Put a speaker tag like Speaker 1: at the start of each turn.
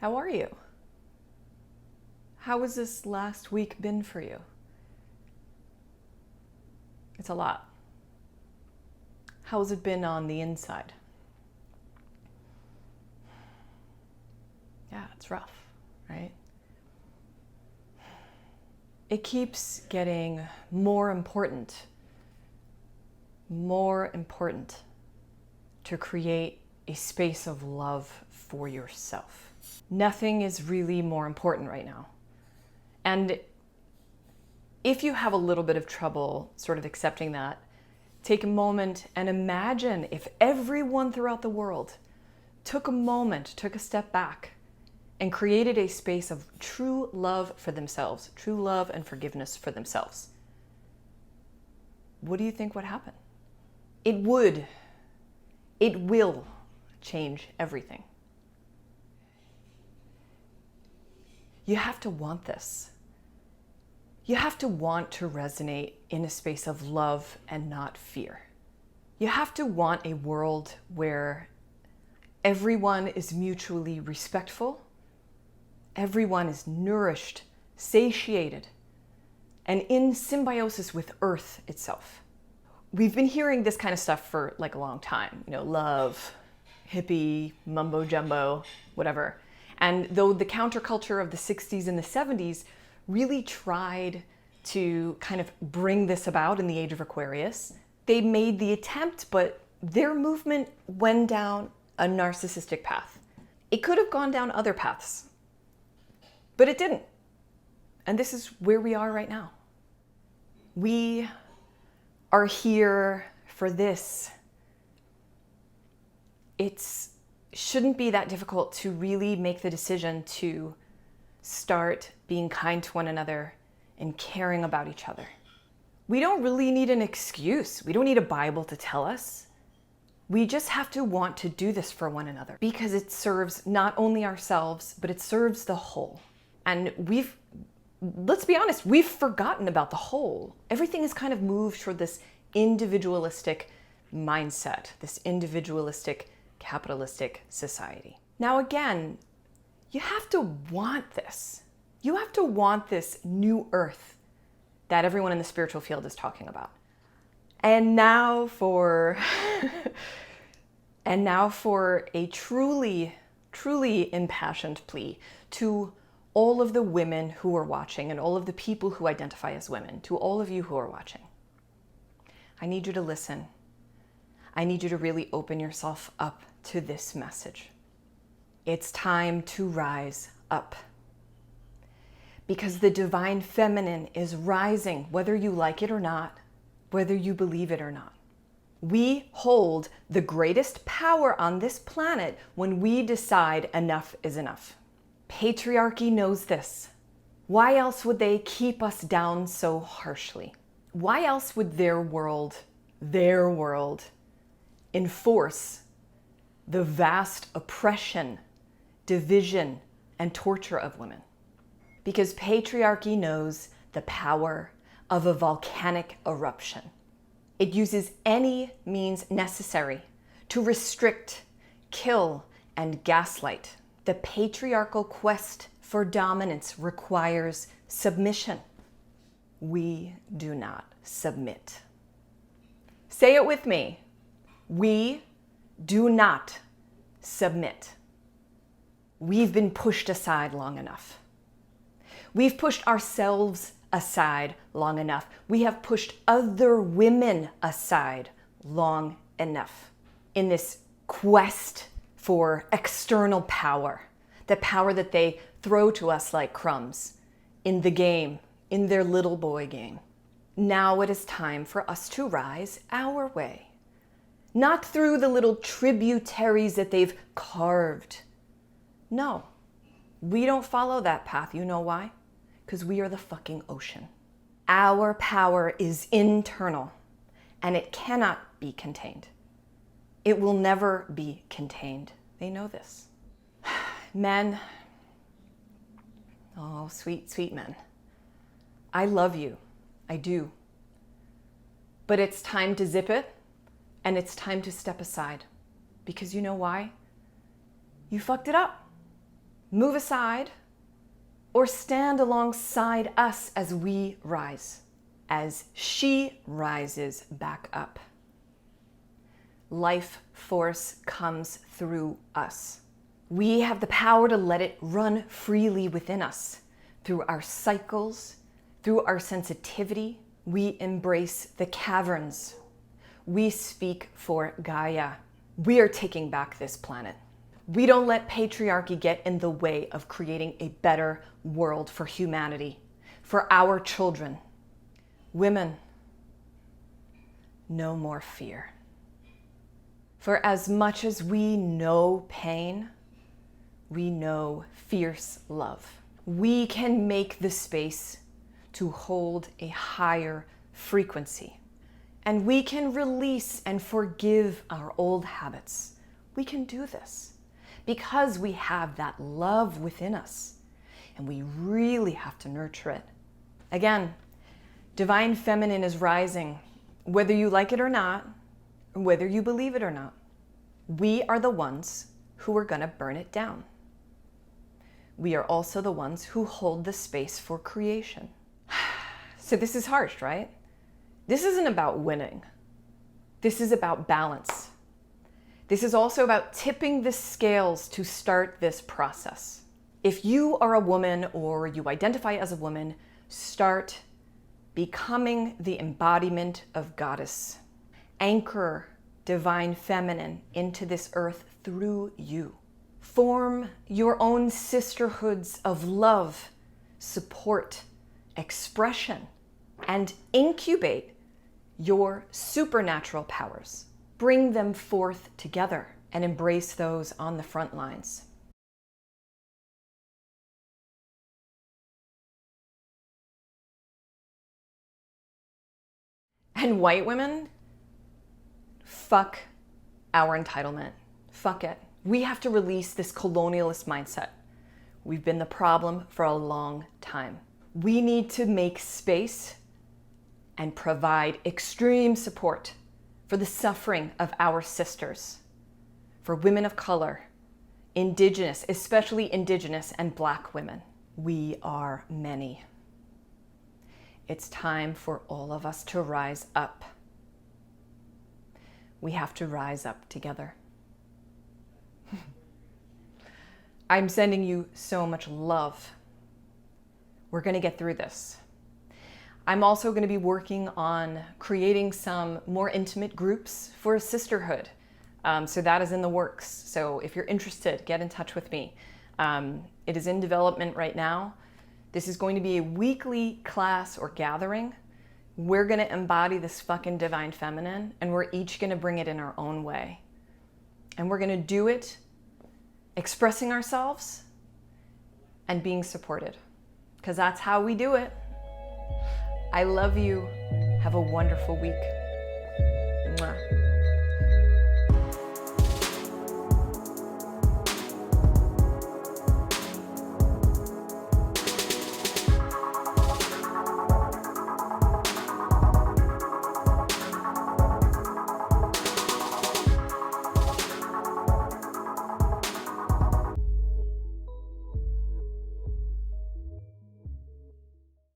Speaker 1: How are you? How has this last week been for you? It's a lot. How has it been on the inside? Yeah, it's rough, right? It keeps getting more important to create a space of love for yourself. Nothing is really more important right now. And if you have a little bit of trouble sort of accepting that, take a moment and imagine if everyone throughout the world took a moment, took a step back, and created a space of true love for themselves, true love and forgiveness for themselves. What do you think would happen? It will change everything. You have to want this. You have to want to resonate in a space of love and not fear. You have to want a world where everyone is mutually respectful, everyone is nourished, satiated, and in symbiosis with Earth itself. We've been hearing this kind of stuff for like a long time, love, hippie, mumbo jumbo, whatever. And though the counterculture of the 60s and the 70s really tried to kind of bring this about in the age of Aquarius, they made the attempt, but their movement went down a narcissistic path. It could have gone down other paths, but it didn't. And this is where we are right now. We are here for this. It shouldn't be that difficult to really make the decision to start being kind to one another and caring about each other. We don't really need an excuse. We don't need a Bible to tell us. We just have to want to do this for one another because it serves not only ourselves, but it serves the whole. And let's be honest, we've forgotten about the whole. Everything has kind of moved toward this individualistic mindset, this individualistic, capitalistic society. Now again, you have to want this. You have to want this new earth that everyone in the spiritual field is talking about. And now for a truly impassioned plea to all of the women who are watching and all of the people who identify as women, to all of you who are watching. I need you to listen. I need you to really open yourself up to this message. It's time to rise up. Because the divine feminine is rising, whether you like it or not, whether you believe it or not. We hold the greatest power on this planet when we decide enough is enough. Patriarchy knows this. Why else would they keep us down so harshly? Why else would their world enforce the vast oppression, division, and torture of women? Because patriarchy knows the power of a volcanic eruption. It uses any means necessary to restrict, kill, and gaslight. The patriarchal quest for dominance requires submission. We do not submit. Say it with me. We do not submit. We've been pushed aside long enough. We've pushed ourselves aside long enough. We have pushed other women aside long enough in this quest for external power, the power that they throw to us like crumbs in the game, in their little boy game. Now it is time for us to rise our way, not through the little tributaries that they've carved. No, we don't follow that path. You know why? Because we are the fucking ocean. Our power is internal, and it cannot be contained. It will never be contained. They know this. Men, oh, sweet, sweet men. I love you. I do. But it's time to zip it, and it's time to step aside. Because you know why? You fucked it up. Move aside or stand alongside us as we rise, as she rises back up. Life force comes through us. We have the power to let it run freely within us. Through our cycles, through our sensitivity, we embrace the caverns. We speak for Gaia. We are taking back this planet. We don't let patriarchy get in the way of creating a better world for humanity, for our children. Women, no more fear. For as much as we know pain, we know fierce love. We can make the space to hold a higher frequency. And we can release and forgive our old habits. We can do this because we have that love within us, and we really have to nurture it. Again, divine feminine is rising, whether you like it or not, whether you believe it or not. We are the ones who are gonna burn it down. We are also the ones who hold the space for creation. So this is harsh, right? This isn't about winning. This is about balance. This is also about tipping the scales to start this process. If you are a woman or you identify as a woman, start becoming the embodiment of goddess. Anchor divine feminine into this earth through you. Form your own sisterhoods of love, support, expression, and incubate your supernatural powers. Bring them forth together and embrace those on the front lines. And white women, fuck our entitlement. Fuck it. We have to release this colonialist mindset. We've been the problem for a long time. We need to make space and provide extreme support for the suffering of our sisters, for women of color, Indigenous, especially Indigenous and Black women. We are many. It's time for all of us to rise up. We have to rise up together. I'm sending you so much love. We're gonna get through this. I'm also going to be working on creating some more intimate groups for sisterhood. So that is in the works. So if you're interested, get in touch with me. It is in development right now. This is going to be a weekly class or gathering. We're going to embody this fucking divine feminine, and we're each going to bring it in our own way. And we're going to do it expressing ourselves and being supported, because that's how we do it. I love you. Have a wonderful week. Mwah.